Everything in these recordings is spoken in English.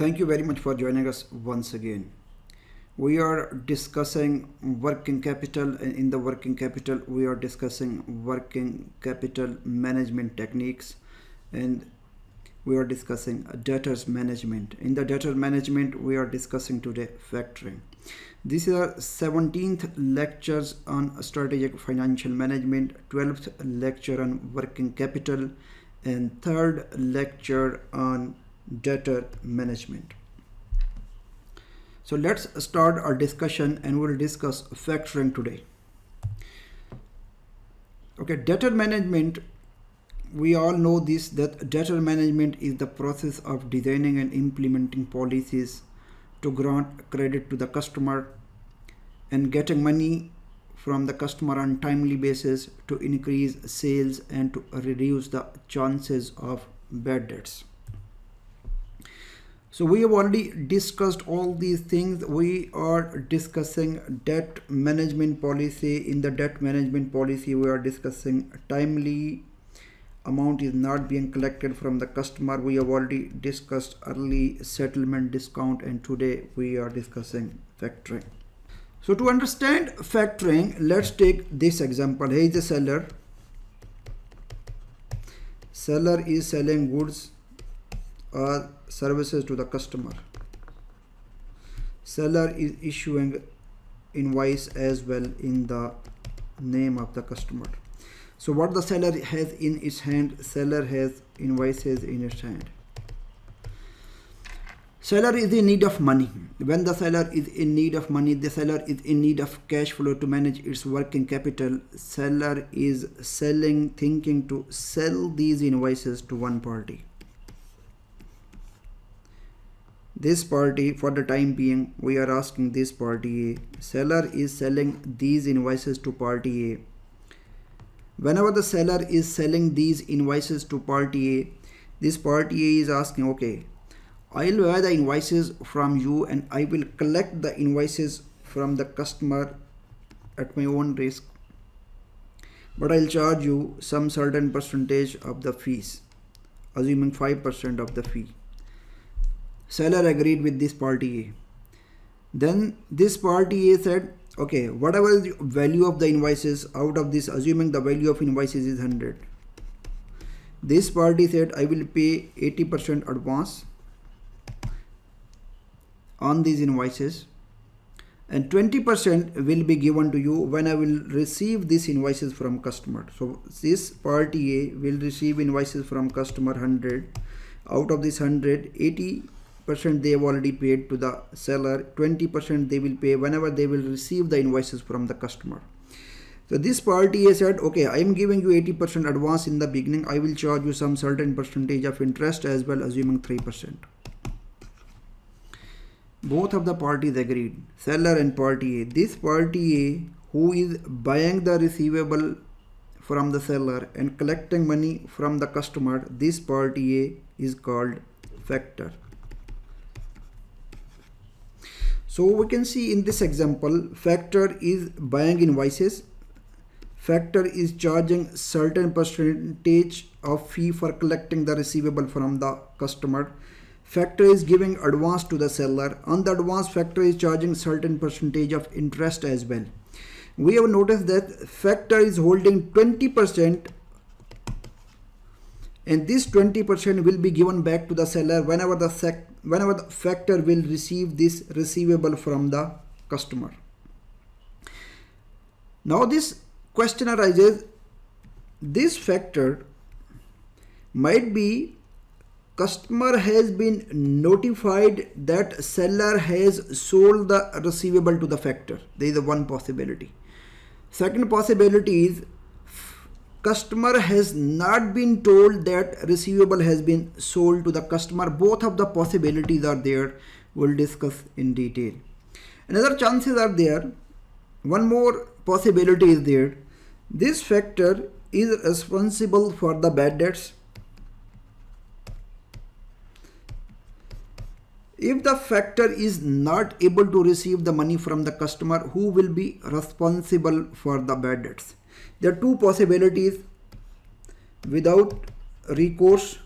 Thank you very much for joining us once again. We are discussing working capital, and in the working capital we are discussing working capital management techniques, and we are discussing debtors management. In the debtor management we are discussing today factoring. This is our 17th lectures on strategic financial management, 12th lecture on working capital, and 3rd lecture on debtor management. So let's start our discussion and we'll discuss factoring today. Okay, debtor management, we all know this, that debtor management is the process of designing and implementing policies to grant credit to the customer and getting money from the customer on timely basis to increase sales and to reduce the chances of bad debts. So we have already discussed all these things. We are discussing debt management policy. In the debt management policy, we are discussing timely amount is not being collected from the customer. We have already discussed early settlement discount, and today we are discussing factoring. So to understand factoring, let's take this example. Here is the seller. Seller is selling goods or services to the customer. Seller is issuing invoice as well in the name of the customer. So what the seller has in his hand, seller has invoices in his hand. Seller is in need of money. When the seller is in need of money, the seller is in need of cash flow to manage its working capital. Seller is thinking to sell these invoices to one party. This party, for the time being, we are asking this party A. Seller is selling these invoices to party A. Whenever the seller is selling these invoices to party A, this party A is asking, okay, I'll buy the invoices from you and I will collect the invoices from the customer at my own risk, but I'll charge you some certain percentage of the fees, assuming 5% of the fee. Seller agreed with this party A. Then this party A said, okay, whatever is the value of the invoices, out of this, assuming the value of invoices is 100. This party said, I will pay 80% advance on these invoices and 20% will be given to you when I will receive these invoices from customer. So this party A will receive invoices from customer 100. Out of this 100, 80% they have already paid to the seller, 20% they will pay whenever they will receive the invoices from the customer. So this party has said, okay, I am giving you 80% advance in the beginning. I will charge you some certain percentage of interest as well, assuming 3%. Both of the parties agreed, seller and party A. This party A, who is buying the receivable from the seller and collecting money from the customer, this party A is called factor. So we can see in this example, factor is buying invoices. Factor is charging certain percentage of fee for collecting the receivable from the customer. Factor is giving advance to the seller. On the advance, factor is charging certain percentage of interest as well. We have noticed that factor is holding 20%, and this 20% will be given back to the seller whenever the factor will receive this receivable from the customer. Now this question arises, this factor might be customer has been notified that seller has sold the receivable to the factor. There is one possibility. Second possibility is customer has not been told that receivable has been sold to the customer. Both of the possibilities are there. We'll discuss in detail. Another chances are there. One more possibility is there. This factor is responsible for the bad debts. If the factor is not able to receive the money from the customer, who will be responsible for the bad debts? There are two possibilities: without recourse,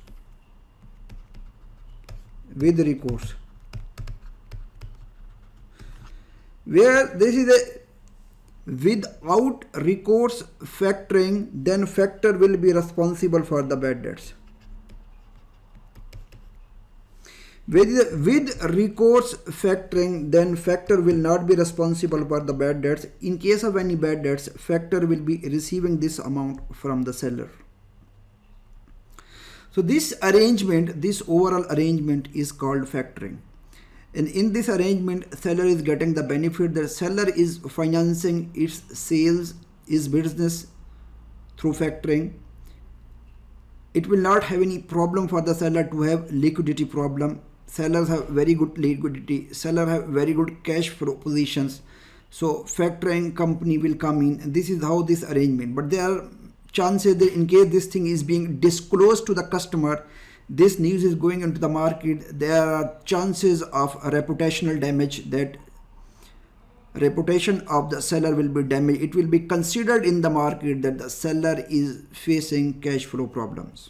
with recourse. Where this is a without recourse factoring, then factor will be responsible for the bad debts. With recourse factoring, then factor will not be responsible for the bad debts. In case of any bad debts, factor will be receiving this amount from the seller. So this arrangement, this overall arrangement is called factoring. And in this arrangement, seller is getting the benefit that seller is financing its sales, its business through factoring. It will not have any problem for the seller to have liquidity problem. Sellers have very good liquidity. Seller have very good cash flow positions. So factoring company will come in. This is how this arrangement. But there are chances that in case this thing is being disclosed to the customer, this news is going into the market, there are chances of reputational damage, that reputation of the seller will be damaged. It will be considered in the market that the seller is facing cash flow problems.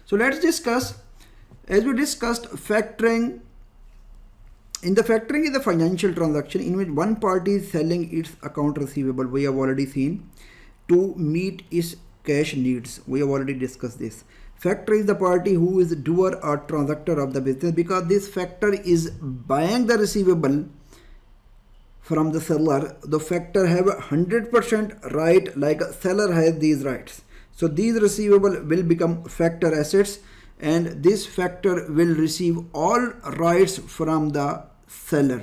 So let's discuss, as we discussed, factoring. In the factoring is a financial transaction in which one party is selling its account receivable, we have already seen, to meet its cash needs. We have already discussed this. Factor is the party who is doer or transactor of the business, because this factor is buying the receivable from the seller. The factor have 100% right, like a seller has these rights. So these receivable will become factor assets, and this factor will receive all rights from the seller.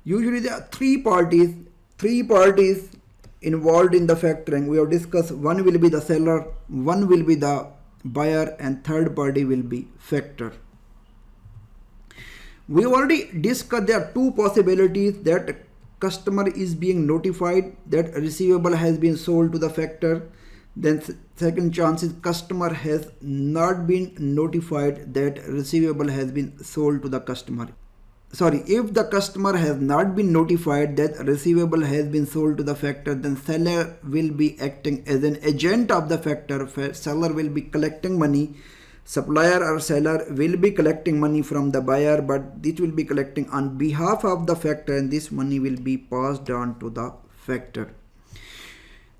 Usually there are three parties involved in the factoring. We have discussed, one will be the seller, one will be the buyer, and third party will be factor. We have already discussed there are two possibilities, that customer is being notified that receivable has been sold to the factor. Then second chance is customer has not been notified that receivable has been sold to the customer. If the customer has not been notified that receivable has been sold to the factor, then seller will be acting as an agent of the factor. Seller will be collecting money. Supplier or seller will be collecting money from the buyer, but it will be collecting on behalf of the factor, and this money will be passed on to the factor.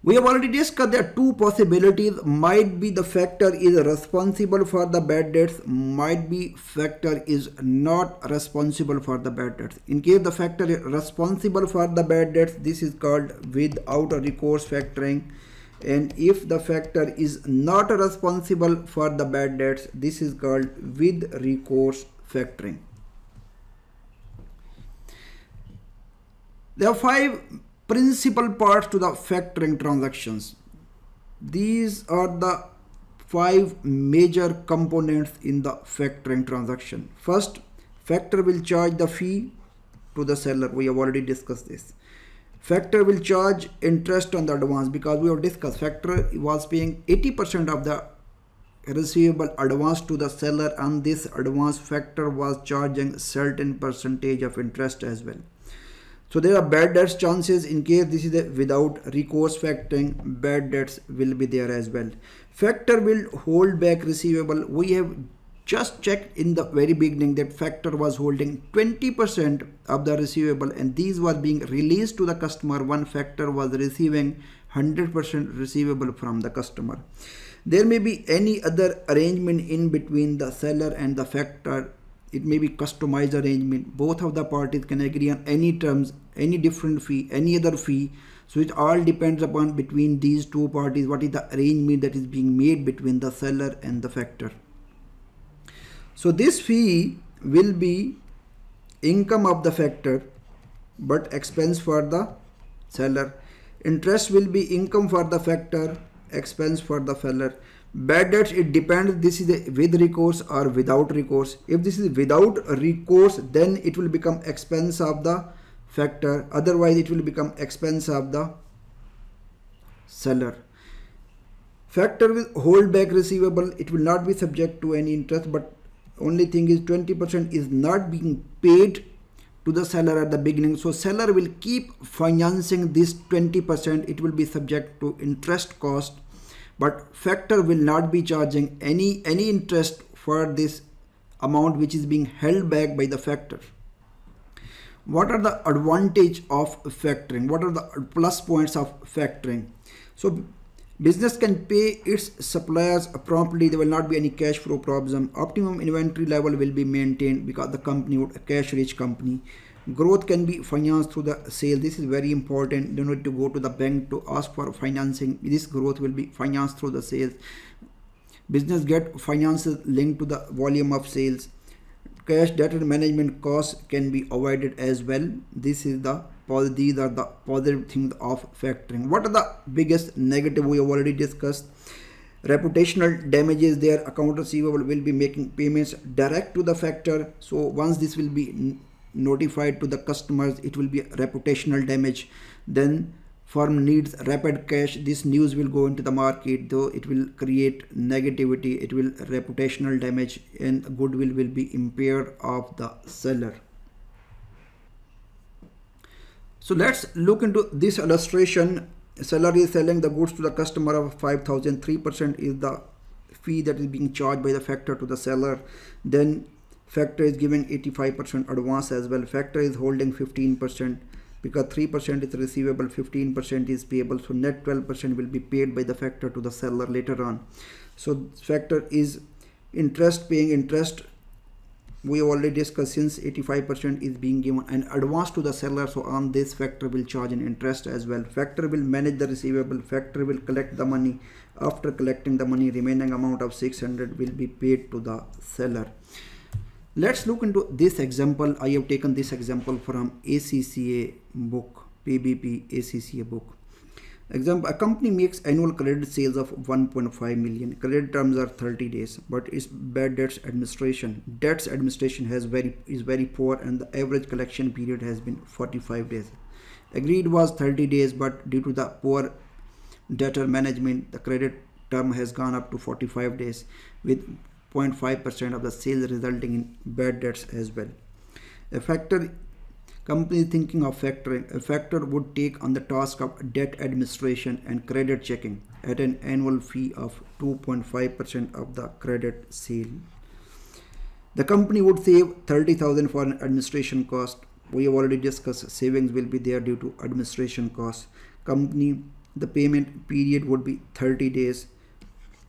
We have already discussed there are two possibilities. Might be the factor is responsible for the bad debts, might be factor is not responsible for the bad debts. In case the factor is responsible for the bad debts, this is called without a recourse factoring. And if the factor is not responsible for the bad debts, this is called with recourse factoring. There are 5 principal parts to the factoring transactions. These are the 5 major components in the factoring transaction. First, factor will charge the fee to the seller. We have already discussed this. Factor will charge interest on the advance, because we have discussed factor was paying 80% of the receivable advance to the seller. On this advance, factor was charging certain percentage of interest as well. So there are bad debts chances. In case this is a without recourse factoring, bad debts will be there as well. Factor will hold back receivable. We have just checked in the very beginning that factor was holding 20% of the receivable, and these was being released to the customer. One factor was receiving 100% receivable from the customer. There may be any other arrangement in between the seller and the factor. It may be customized arrangement. Both of the parties can agree on any terms, any different fee, any other fee. So it all depends upon between these two parties what is the arrangement that is being made between the seller and the factor. So this fee will be income of the factor but expense for the seller. Interest will be income for the factor, expense for the seller. Bad debts, it depends, this is a with recourse or without recourse. If this is without recourse, then it will become expense of the factor. Otherwise it will become expense of the seller. Factor will hold back receivable. It will not be subject to any interest, but only thing is 20% is not being paid to the seller at the beginning. So seller will keep financing this 20%. It will be subject to interest cost, but factor will not be charging any interest for this amount which is being held back by the factor. What are the advantage of factoring? What are the plus points of factoring? So business can pay its suppliers promptly. There will not be any cash flow problem. Optimum inventory level will be maintained because the company would a cash rich company. Growth can be financed through the sale. This is very important. You don't need to go to the bank to ask for financing. This growth will be financed through the sales. Business get finances linked to the volume of sales. Cash debtor management costs can be avoided as well. These are the positive things of factoring. What are the biggest negative? We have already discussed. Reputational damages. Their account receivable will be making payments direct to the factor. So once this will be notified to the customers, it will be reputational damage. Then firm needs rapid cash. This news will go into the market, though it will create negativity. It will reputational damage, and goodwill will be impaired of the seller. So let's look into this illustration. Seller is selling the goods to the customer of 5,000. 3% is the fee that is being charged by the factor to the seller. Then factor is giving 85% advance as well. Factor is holding 15%. Because 3% is receivable, 15% is payable, so net 12% will be paid by the factor to the seller later on. So factor is interest, paying interest. We already discussed, since 85% is being given an advance to the seller, so on this factor will charge an interest as well. Factor will manage the receivable. Factor will collect the money. After collecting the money, remaining amount of 600 will be paid to the seller. Let's look into this example. I have taken this example from ACCA book, PBP ACCA book. Example: a company makes annual credit sales of 1.5 million. Credit terms are 30 days, but its bad debts administration. Debts administration is very poor, and the average collection period has been 45 days. Agreed was 30 days, but due to the poor debtor management, the credit term has gone up to 45 days with 0.5% of the sales resulting in bad debts as well. A factor company is thinking of factoring. A factor would take on the task of debt administration and credit checking at an annual fee of 2.5% of the credit sale. The company would save 30,000 for an administration cost. We have already discussed savings will be there due to administration costs. Company, the payment period would be 30 days.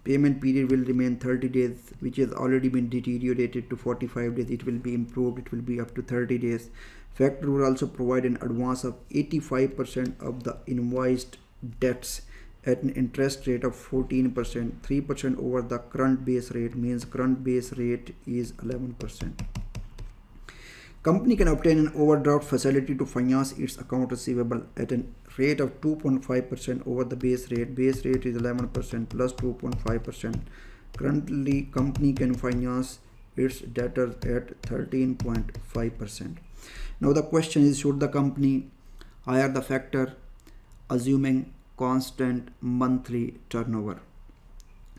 Payment period will remain 30 days, which has already been deteriorated to 45 days. It will be improved. It will be up to 30 days. Factor will also provide an advance of 85% of the invoiced debts at an interest rate of 14%. 3% over the current base rate means current base rate is 11%. Company can obtain an overdraft facility to finance its account receivable at a rate of 2.5% over the base rate. Base rate is 11% plus 2.5%. Currently, company can finance its debtors at 13.5%. Now the question is, should the company hire the factor assuming constant monthly turnover?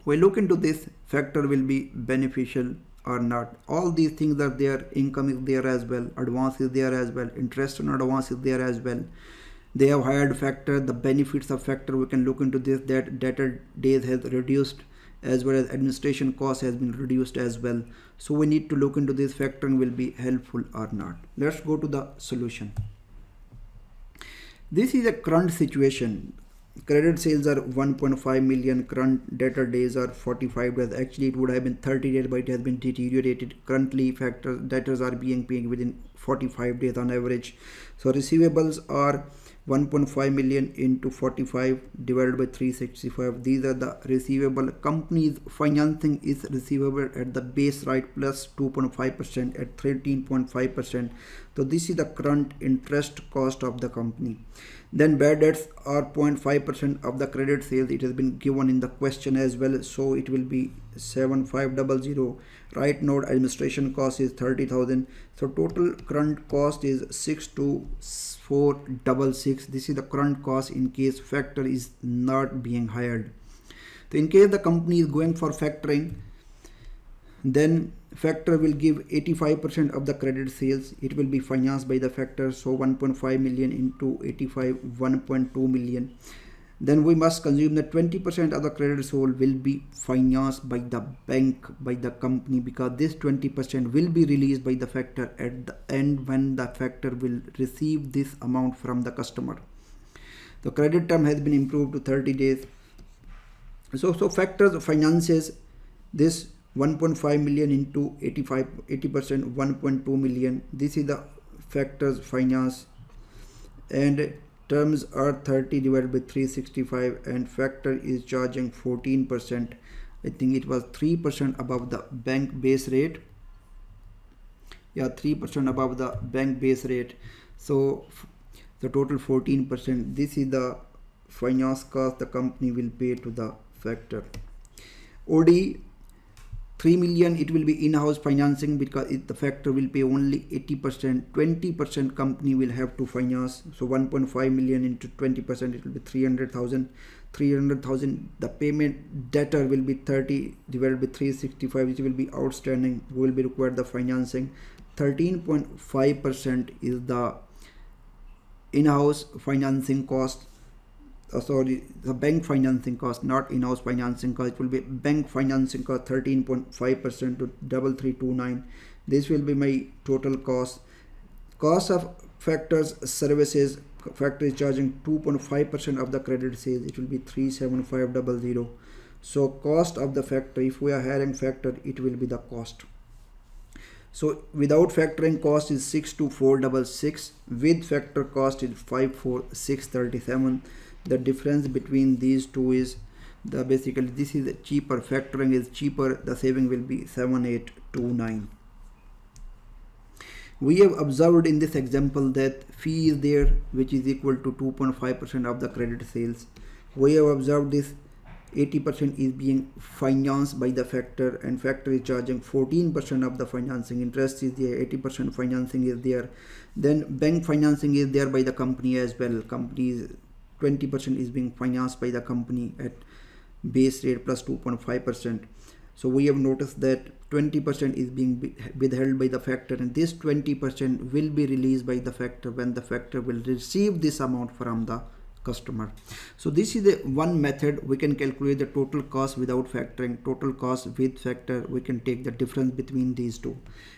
We look into this. Factor will be beneficial or not. All these things are there. Income is there as well. Advance is there as well. Interest on advance is there as well. They have hired factor. The benefits of factor, we can look into this, that debtor days has reduced, as well as administration cost has been reduced as well. So we need to look into this. Factoring will be helpful or not. Let's go to the solution. This is a current situation. Credit sales are 1.5 million. Current debtor days are 45 days. Actually, it would have been 30 days, but it has been deteriorated. Currently, factor debtors are being paid within 45 days on average. So receivables are 1.5 million into 45 divided by 365. These are the receivable. Company's financing is receivable at the base rate plus 2.5% at 13.5%. So this is the current interest cost of the company. Then bad debts are 0.5% of the credit sales. It has been given in the question as well, so it will be 7500. Right now administration cost is 30,000. So total current cost is 62466. This is the current cost in case factor is not being hired. So in case the company is going for factoring, then factor will give 85% of the credit sales. It will be financed by the factor. So 1.5 million into 85, 1.2 million. then we must consume that 20% of the credit sold will be financed by the bank, by the company, because this 20% will be released by the factor at the end when the factor will receive this amount from the customer. The credit term has been improved to 30 days. So factors finances this 1.5 million into 80%, 1.2 million. This is the factors finance, and terms are 30 divided by 365, and factor is charging 14%. I think it was 3% above the bank base rate. Yeah, 3% above the bank base rate. So the total 14%. This is the finance cost the company will pay to the factor. OD 3 million, it will be in-house financing because the factor will pay only 80%. 20% company will have to finance. So 1.5 million into 20%, it will be 300,000. 300,000. The payment debtor will be 30 divided by 365, which will be outstanding. Will be required the financing. 13.5% is the in-house financing cost. Sorry, the bank financing cost, not in-house financing cost. It will be bank financing cost 13.5% to 3329. This will be my total cost. Cost of factors services. Factor is charging 2.5% of the credit sales. It will be 37500. So cost of the factor, if we are hiring factor, it will be the cost. So without factoring cost is 62466. With factor cost is 54637. The difference between these two is basically this is cheaper, factoring is cheaper, the saving will be 7829. We have observed in this example that fee is there, which is equal to 2.5% of the credit sales. We have observed this 80% is being financed by the factor, and factor is charging 14% of the financing. Interest is there, 80% financing is there. Then bank financing is there by the company as well. Companies 20% is being financed by the company at base rate plus 2.5%. So we have noticed that 20% is being withheld by the factor, and this 20% will be released by the factor when the factor will receive this amount from the customer. So this is the one method we can calculate the total cost without factoring, total cost with factor. We can take the difference between these two.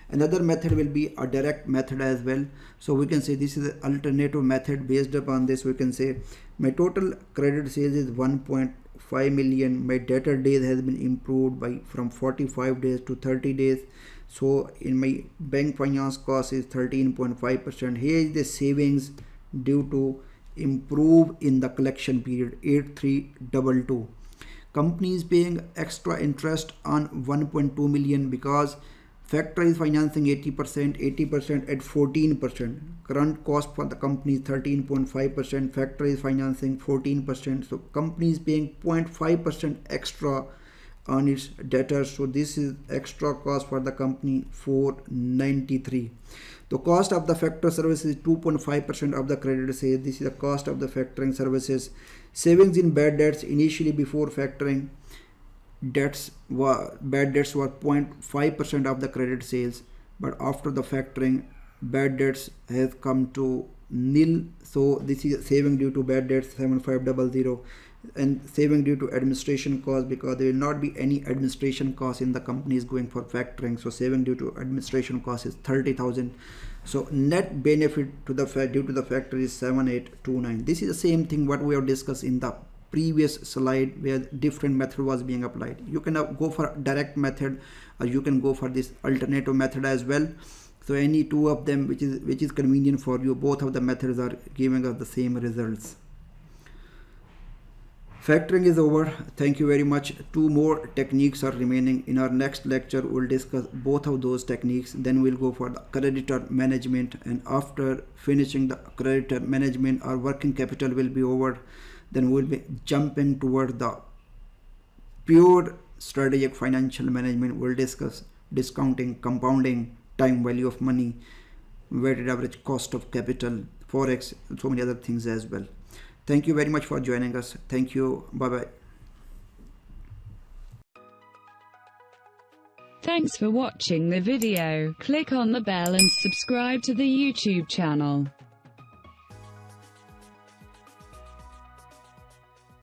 Another method will be a direct method as well. So we can say this is an alternative method. Based upon this, we can say my total credit sales is 1.5 million. My debtor days has been improved by from 45 days to 30 days. So in my bank finance cost is 13.5%. Here is the savings due to improve in the collection period 8322. Company is paying extra interest on 1.2 million because factor is financing 80% at 14%. Current cost for the company is 13.5%. Factor is financing 14%. So company is paying 0.5% extra on its debtors. So this is extra cost for the company 493. The cost of the factor service is 2.5% of the credit sales. This is the cost of the factoring services. Savings in bad debts initially before factoring bad debts were 0.5% of the credit sales, but after the factoring bad debts has come to nil. So this is saving due to bad debts 7500, and saving due to administration cost because there will not be any administration cost in the companies going for factoring. So saving due to administration cost is 30,000. So net benefit to the due to the factor is 7829. This is the same thing what we have discussed in the previous slide where different method was being applied. You can go for direct method, or you can go for this alternative method as well. So any two of them which is convenient for you. Both of the methods are giving us the same results. Factoring is over. Thank you very much. Two more techniques are remaining. In our next lecture, we'll discuss both of those techniques. Then we'll go for the creditor management. And after finishing the creditor management, our working capital will be over. Then we'll be jumping toward the pure strategic financial management. We'll discuss discounting, compounding, time value of money, weighted average cost of capital, forex, and so many other things as well. Thank you very much for joining us. Thank you. Bye-bye. Thanks for watching the video. Click on the bell and subscribe to the YouTube channel.